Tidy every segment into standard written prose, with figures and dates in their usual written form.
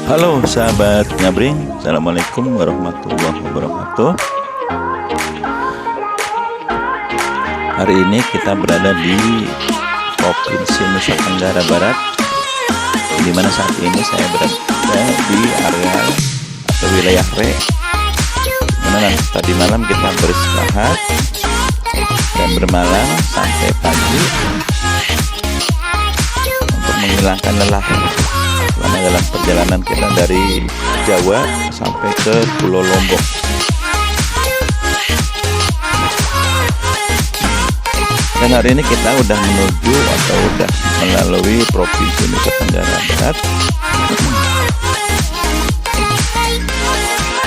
Halo sahabat Ngabring, Assalamualaikum warahmatullahi wabarakatuh. Hari ini kita berada di Provinsi Nusa Tenggara Barat, di mana saat ini saya berada di area atau wilayah Re, mana tadi malam kita beristirahat dan bermalam sampai pagi untuk menghilangkan lelah selama dalam perjalanan kita dari Jawa sampai ke Pulau Lombok. Dan hari ini kita udah menuju atau udah melalui Provinsi Nusa Tenggara Barat.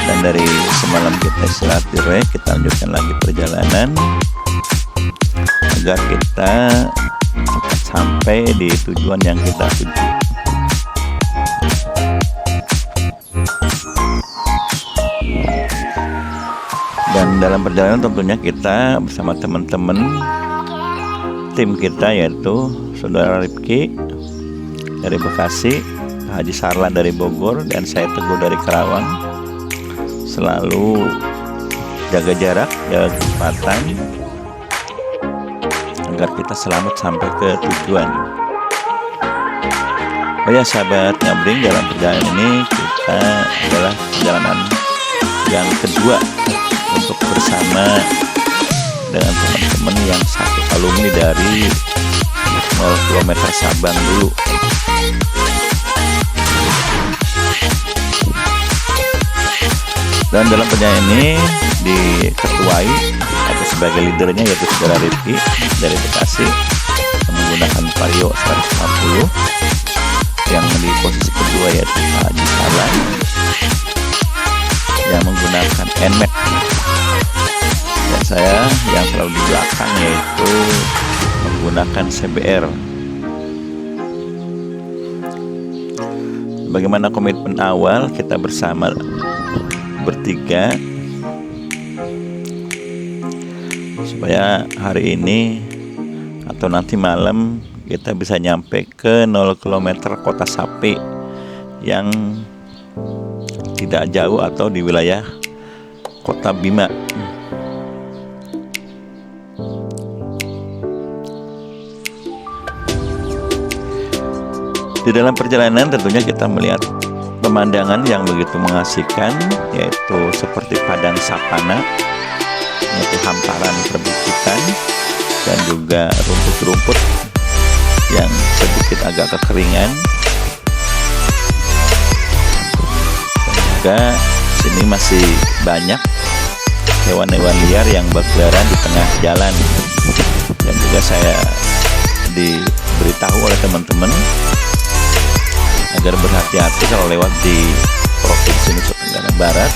Dan dari semalam kita istirahat di Re, kita lanjutkan lagi perjalanan agar kita cepat sampai di tujuan yang kita tuju. Dan dalam perjalanan tentunya kita bersama teman-teman tim kita, yaitu Saudara Rifki dari Bekasi, Haji Sarla dari Bogor, dan saya Teguh dari Karawang, selalu jaga jarak, jaga kecepatan agar kita selamat sampai ke tujuan. Oh ya sahabat Ngabring, dalam perjalanan ini kita adalah perjalanan yang kedua untuk bersama dengan teman-teman yang satu alumni dari 0 km Sabang dulu. Dan dalam perjalanan ini diketuai atau sebagai leadernya yaitu Saudara Rifki dari Bekasi menggunakan Vario 150, yang di posisi kedua yaitu Haji Sarla yang menggunakan NMAX, dan saya yang selalu di belakang yaitu menggunakan CBR. Bagaimana komitmen awal kita bersama bertiga supaya hari ini atau nanti malam kita bisa nyampe ke 0 km Kota Sapi yang tidak jauh atau di wilayah Kota Bima. Di dalam perjalanan tentunya kita melihat pemandangan yang begitu mengasihkan, yaitu seperti padang sapana, yaitu hamparan perbukitan dan juga rumput-rumput yang sedikit agak kekeringan. Dan juga sini masih banyak hewan-hewan liar yang berkeliaran di tengah jalan. Dan juga saya diberitahu oleh teman-teman agar berhati-hati kalau lewat di Provinsi Nusa Tenggara Barat,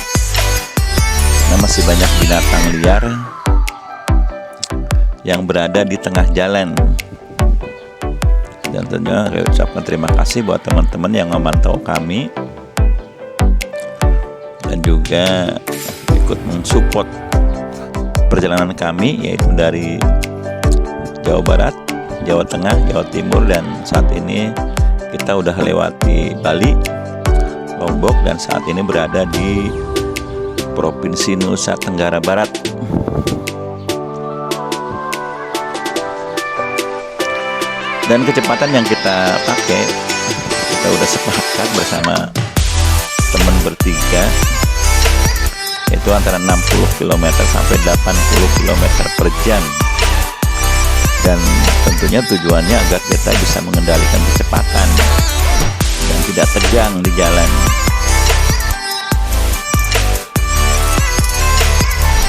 karena masih banyak binatang liar yang berada di tengah jalan. Dan tentunya saya ucapkan terima kasih buat teman-teman yang memantau kami dan juga ikut mensupport perjalanan kami, yaitu dari Jawa Barat, Jawa Tengah, Jawa Timur, dan saat ini kita udah lewati Bali, Lombok, dan saat ini berada di Provinsi Nusa Tenggara Barat. Dan kecepatan yang kita pakai, kita udah sepakat bersama teman bertiga, yaitu antara 60 km sampai 80 km per jam. Dan tentunya tujuannya agar kita bisa mengendalikan kecepatan dan tidak tegang di jalan.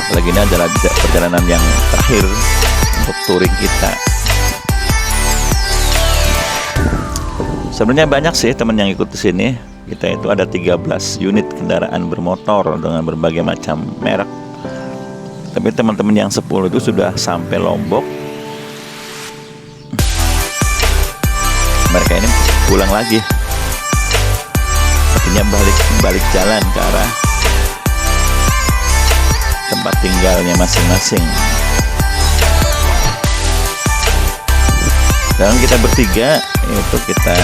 Apalagi ini adalah perjalanan yang terakhir untuk touring kita. Sebenarnya banyak sih teman yang ikut di sini. Kita itu ada 13 unit kendaraan bermotor dengan berbagai macam merek. Tapi teman-teman yang 10 itu sudah sampai Lombok. Mereka ini pulang lagi, artinya balik jalan ke arah tempat tinggalnya masing-masing. Dan kita bertiga itu kita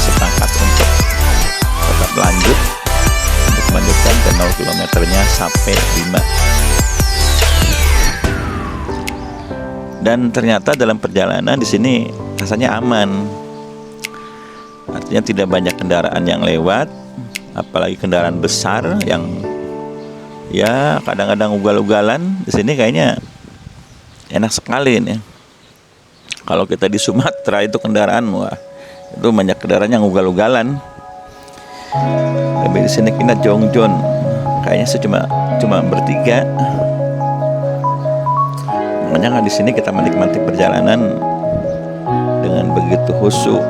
sepakat untuk tetap sampai 5. Dan ternyata dalam perjalanan di sini rasanya aman. Artinya tidak banyak kendaraan yang lewat, apalagi kendaraan besar yang ya kadang-kadang ugal-ugalan. Di sini kayaknya enak sekali nih. Kalau kita di Sumatera itu kendaraan, wah, itu banyak kendaraan yang ugal-ugalan. Tapi di sini kita jongjon, kayaknya sih cuma bertiga. Makanya di sini kita menikmati perjalanan dengan begitu khusyuk.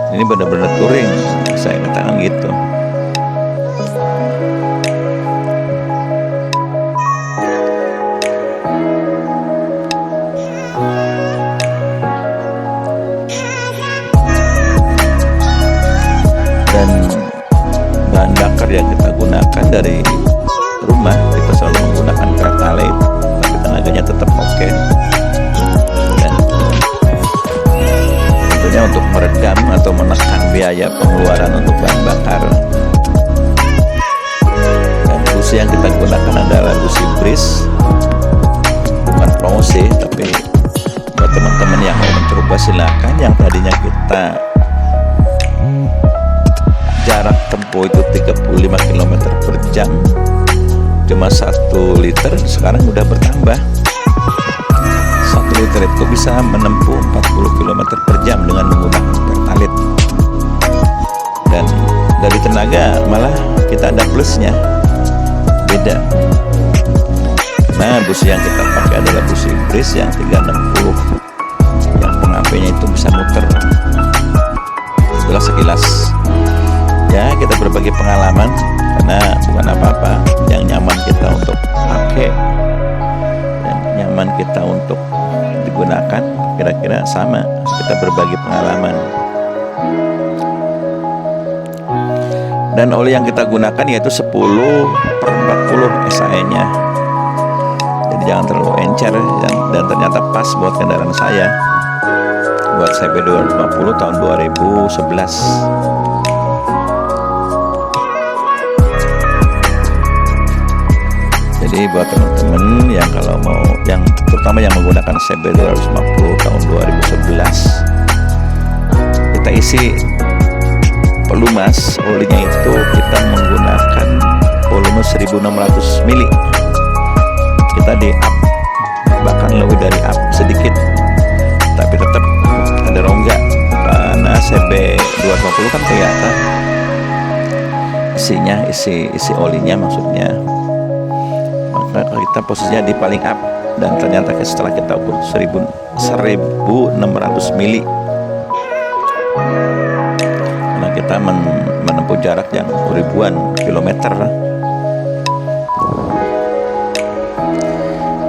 Ini benar-benar touring, saya katakan gitu. Dan bahan bakar yang kita gunakan dari rumah, kita selalu menggunakan Pertalite, tapi tenaganya tetap oke. Dan tentunya untuk meredam atau menekan biaya pengeluaran untuk bahan bakar. Dan busi yang kita gunakan adalah busi Breeze, bukan promosi, tapi buat teman-teman yang mau mencoba silakan. Yang tadinya kita jarak tempuh itu 35 km per jam, cuma 1 liter, sekarang udah bertambah. 1 liter itu bisa menempuh 40 km per jam dengan menggunakan Pertalite. Dan dari tenaga malah kita ada plusnya, beda. Nah, busi yang kita pakai adalah busi Breeze yang 360, yang pengapinya itu bisa muter. Itulah sekilas. Ya, kita berbagi pengalaman karena bukan apa-apa, yang nyaman kita untuk pakai dan nyaman kita untuk digunakan, kira-kira sama. Kita berbagi pengalaman. Dan oli yang kita gunakan yaitu 10/40 SAE-nya. Jadi jangan terlalu encer, dan ternyata pas buat kendaraan saya, buat CB 250 tahun 2011. Jadi buat teman-teman yang kalau mau, yang terutama yang menggunakan CB 250 tahun 2011, kita isi pelumas olinya itu kita menggunakan volume 1600 mili. Kita di up, bahkan lebih dari up sedikit, tapi tetap ada rongga karena CB 250 kan kelihatan isinya, isi olinya maksudnya. Maka kita posisinya di paling up, dan ternyata setelah kita ukur 1600 mili, karena kita menempuh jarak yang ribuan kilometer.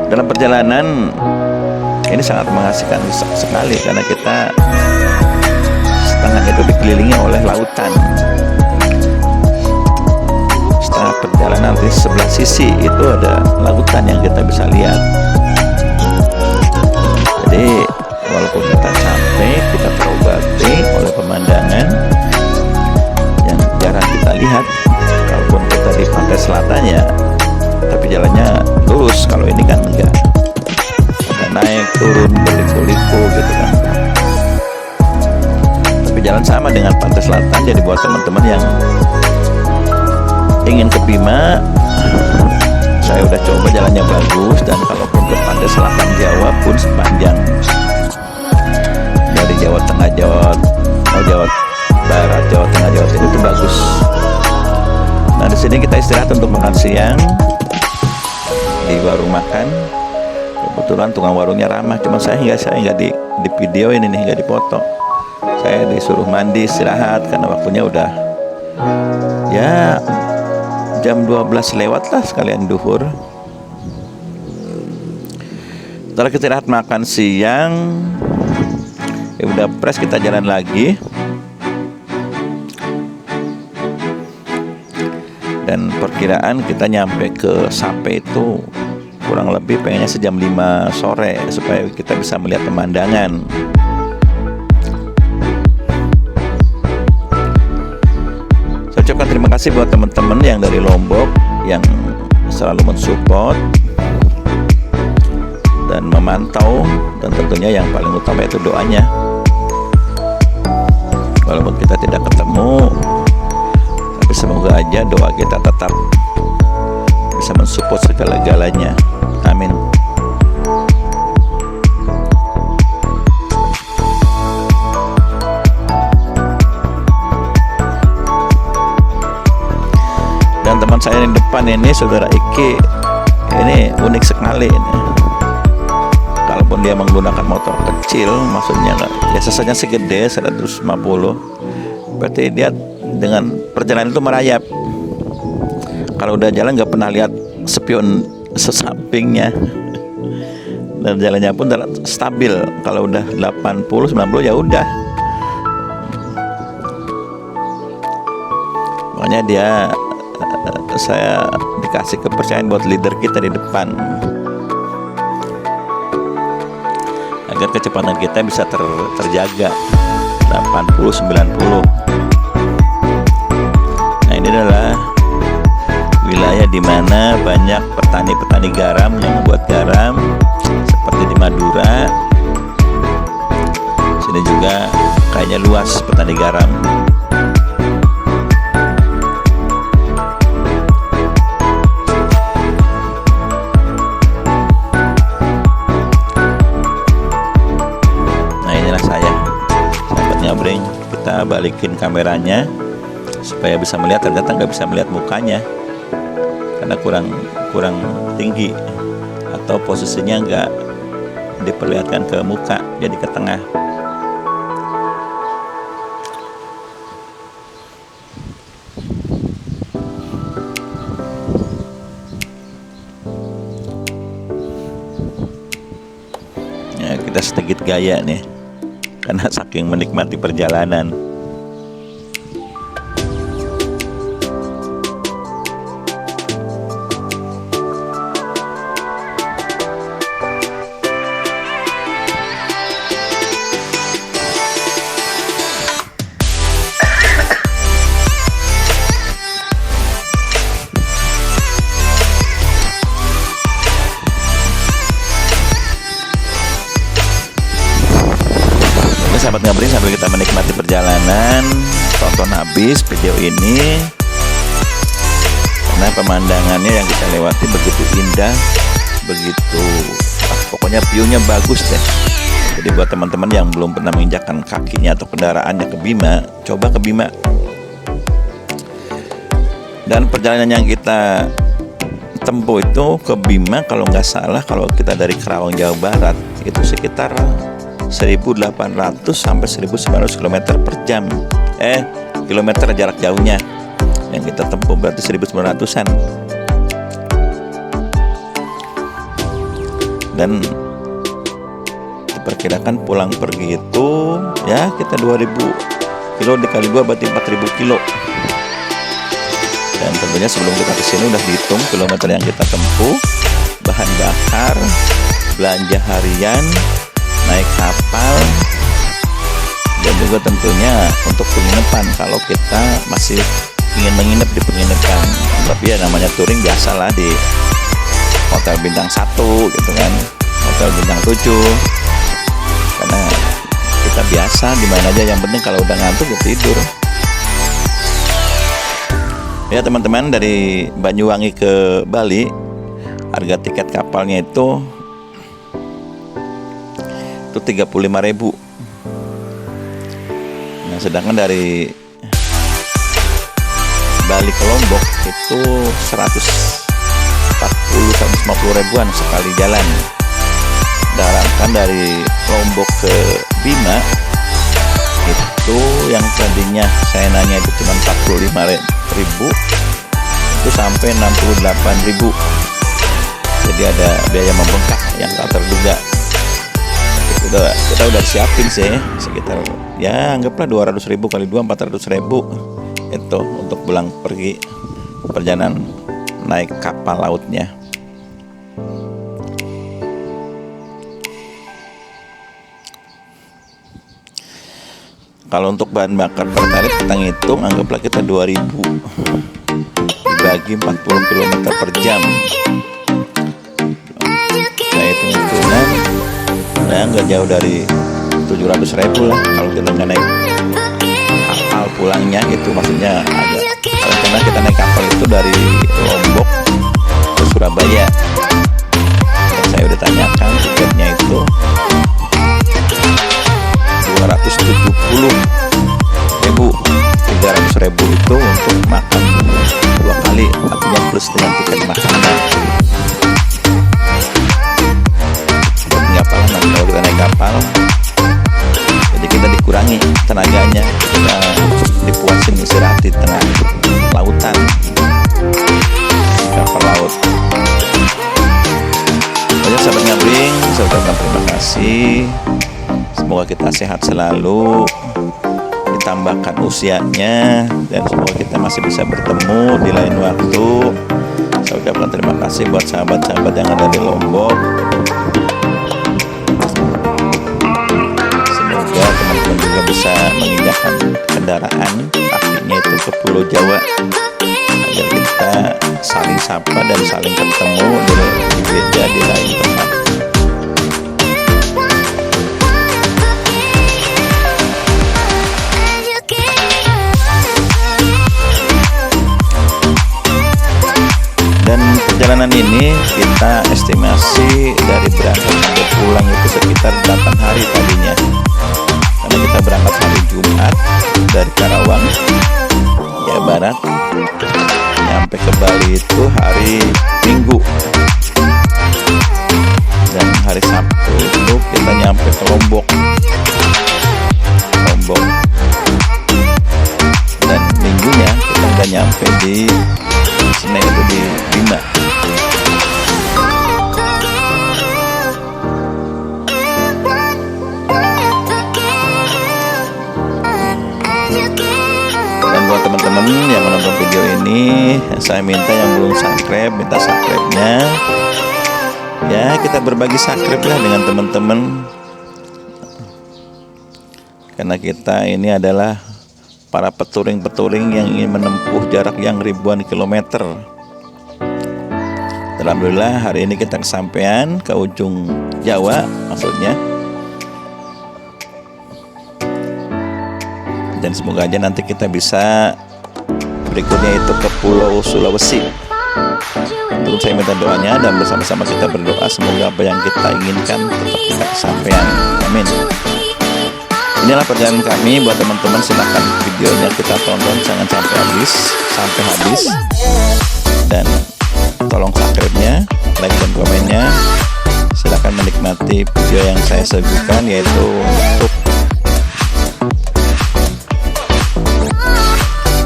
Dalam perjalanan ini sangat mengasihkan sekali karena kita setengah itu dikelilingi oleh lautan. Perjalanan di sebelah sisi itu ada lautan yang kita bisa lihat. Jadi walaupun kita capek, kita terobati oleh pemandangan yang jarang kita lihat. Kalaupun kita di pantai selatan ya, tapi jalannya lurus. Kalau ini kan enggak, ada naik turun berliku-liku gitu kan. Tapi jalan sama dengan pantai selatan. Jadi buat teman-teman yang ingin ke Bima, saya udah coba, jalannya bagus. Dan kalaupun ke pantai selatan Jawa pun sepanjang dari Jawa Tengah, Jawa Barat, Jawa Tengah, Jawa Timur itu bagus. Nah, di sini kita istirahat untuk makan siang di warung makan. Kebetulan tukang warungnya ramah, cuma saya nggak di video ini nih, nggak dipoto. Saya disuruh mandi, istirahat karena waktunya udah ya jam 12 lewat lah, sekalian duhur. Setelah kita istirahat makan siang, ya udah fresh, kita jalan lagi. Dan perkiraan kita nyampe ke Sape itu kurang lebih pengennya sejam 5 sore supaya kita bisa melihat pemandangan. Saya ucapkan terima kasih buat teman-teman yang dari Lombok yang selalu mensupport dan memantau, dan tentunya yang paling utama itu doanya. Walaupun kita tidak ketemu, tapi semoga aja doa kita tetap bisa mensupport segala-galanya. Amin. Dan teman saya di depan ini, saudara Iki, ini unik sekali ini. Kalaupun dia menggunakan motor kecil, maksudnya biasanya segede 150, berarti dia dengan perjalanan itu merayap. Kalau udah jalan nggak pernah lihat spion sesampingnya. Dan jalannya pun stabil. Kalau udah 80-90 ya udah. Makanya saya dikasih kepercayaan buat leader kita di depan, agar kecepatan kita bisa terjaga 80-90. Nah, ini adalah wilayah di mana banyak petani-petani garam yang membuat garam, seperti di Madura. Sini juga kayaknya luas petani garam. Kita balikin kameranya supaya bisa melihat. Ternyata nggak bisa melihat mukanya karena kurang tinggi, atau posisinya nggak diperlihatkan ke muka, jadi ke tengah. Ya, kita sedikit gaya nih karena saking menikmati perjalanan. Sahabat Ngabring, sambil kita menikmati perjalanan, tonton habis video ini karena pemandangannya yang kita lewati begitu indah, begitu pokoknya view-nya bagus deh. Jadi buat teman-teman yang belum pernah menginjakkan kakinya atau kendaraannya ke Bima, coba ke Bima. Dan perjalanan yang kita tempuh itu ke Bima, kalau nggak salah, kalau kita dari Karawang Jawa Barat itu sekitar 1.800 sampai 1.900 km per jam. Kilometer jarak jauhnya yang kita tempuh, berarti 1.900-an. Dan diperkirakan pulang pergi itu ya kita 2.000 kilo dikali 2 berarti 4.000 kilo. Dan tentunya sebelum kita kesini udah dihitung kilometer yang kita tempuh, bahan bakar, belanja harian, naik kapal, dan juga tentunya untuk penginapan kalau kita masih ingin menginap di penginapan. Tapi ya namanya touring, biasalah di hotel bintang 1 gitu kan, hotel bintang 7, karena kita biasa di mana aja, yang penting kalau udah ngantuk ya tidur. Ya teman-teman, dari Banyuwangi ke Bali harga tiket kapalnya itu 35.000. Nah, sedangkan dari Bali ke Lombok itu 140-150 ribuan sekali jalan. Sedangkan dari Lombok ke Bima itu yang tadinya saya nanya itu cuma 45.000, itu sampai 68.000. Jadi ada biaya membengkak yang tak terduga. Kita udah siapin sih sekitar ya anggaplah 200.000 kali 2 400.000 itu untuk pulang pergi perjalanan naik kapal lautnya. Kalau untuk bahan bakar per tarif kita ngitung, anggaplah kita 2.000 dibagi 40 km per jam. Saya hitung-hitungan, nah nggak jauh dari 700.000 lah kalau kita nggak naik kapal pulangnya. Itu maksudnya agak, karena kita naik kapal itu dari Lombok ke Surabaya. Dan saya udah tanyakan tiketnya itu 270.000, 300.000 itu untuk makan 2 kali, artinya plus dengan tiket makanan. Nggak apa nanti kalau kita naik kapal, jadi kita dikurangi tenaganya, kita dipuasin istirahat di tengah lautan, kapal laut. Banyak sahabat ngabling, saya ucapkan terima kasih. Semoga kita sehat selalu, ditambahkan usianya, dan semoga kita masih bisa bertemu di lain waktu. Saya ucapkan terima kasih buat sahabat-sahabat yang ada di Lombok. Semoga teman-teman juga bisa menginjakkan kendaraan kakinya itu ke Pulau Jawa, agar kita saling sapa dan saling ketemu di beda di lain tempat. Dan perjalanan ini kita estimasi dari berangkat sampai pulang itu sekitar 8 hari tadinya, karena kita berangkat hari Jumat dari Karawang, Jawa Barat, nyampe ke Bali itu hari Minggu, dan hari Sabtu itu kita nyampe ke Lombok, dan minggunya kita udah nyampe di Senin itu di Bima. Dan buat teman-teman yang menonton video ini, saya minta yang belum subscribe, minta subscribe-nya. Ya, kita berbagi subscribe lah dengan teman-teman, karena kita ini adalah para peturing-peturing yang ingin menempuh jarak yang ribuan kilometer. Alhamdulillah hari ini kita kesampaian ke ujung Jawa maksudnya. Dan semoga aja nanti kita bisa berikutnya itu ke Pulau Sulawesi. Untuk saya minta doanya dan bersama-sama kita berdoa semoga apa yang kita inginkan tetap kita kesampaian. Amin. Inilah perjalanan kami. Buat teman-teman silahkan videonya kita tonton jangan sampai habis, dan tolong subscribe-nya, like dan komennya. Silahkan menikmati video yang saya sajikan, yaitu untuk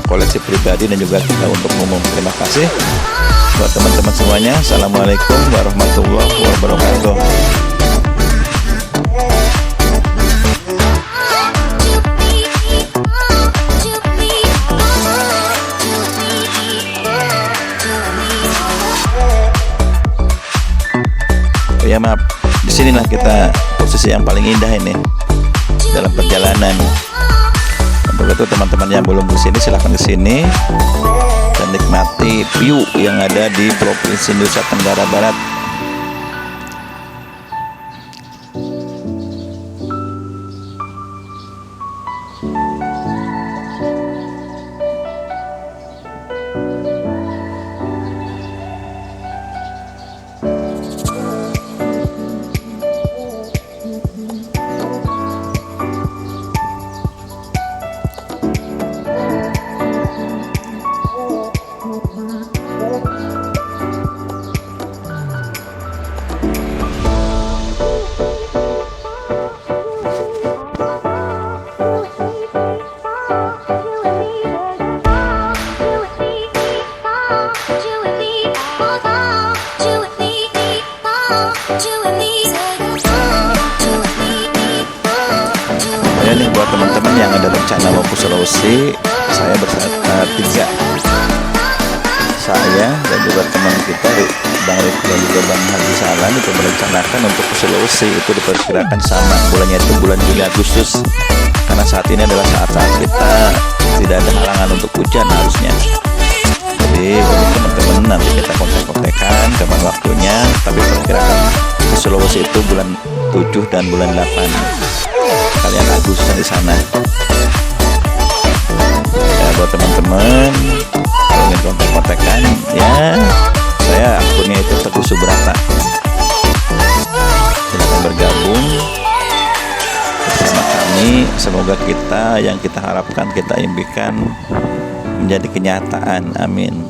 koleksi pribadi dan juga kita untuk umum. Terima kasih buat teman-teman semuanya. Assalamualaikum warahmatullahi wabarakatuh. Ya maaf, disinilah kita posisi yang paling indah ini dalam perjalanan. Untuk itu teman-teman yang belum kesini silahkan kesini dan nikmati view yang ada di Provinsi Nusa Tenggara Barat. Ini buat teman-teman yang ada rencana mau ke Sulawesi, saya bersama 3, saya dan juga teman kita Bang Rifki dan juga Bang Haji Salam itu merencanakan untuk ke Sulawesi. Itu diperkirakan sama bulannya itu bulan Juli Agustus, karena saat ini adalah saat-saat kita tidak ada halangan untuk hujan harusnya. Jadi untuk teman-teman nanti kita kontak-kontakan kapan waktunya. Tapi perkirakan ke Sulawesi itu bulan 7 dan bulan 8. Kalian Agustus di sana. Ya buat teman-teman kalau ingin kontak-kontakan ya, saya akunnya itu Teguh Subrata. Silakan bergabung bersama kami. Semoga yang kita harapkan, kita impikan menjadi kenyataan. Amin.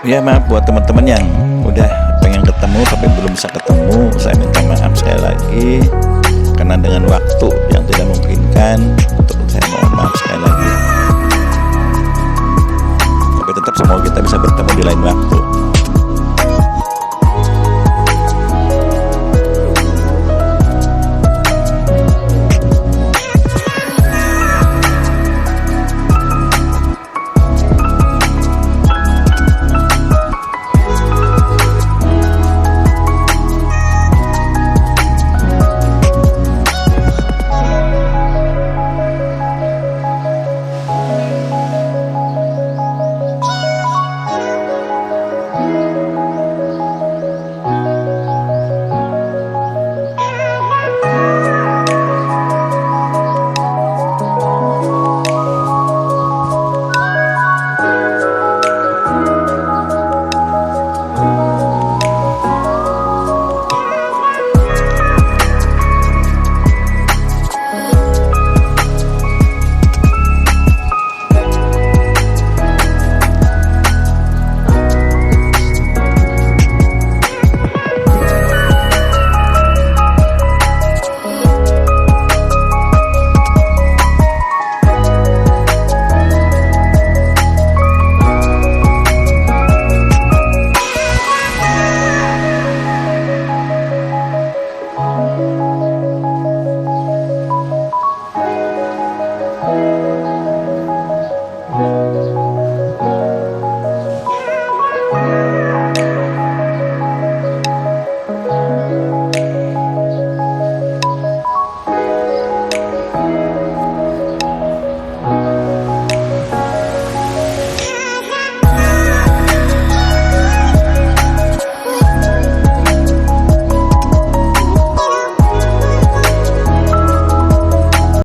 Ya maaf buat teman-teman yang udah pengen ketemu tapi belum bisa ketemu, saya minta maaf sekali lagi karena dengan waktu yang tidak memungkinkan. Untuk saya mohon maaf sekali lagi. Tapi tetap semoga kita bisa bertemu di lain waktu.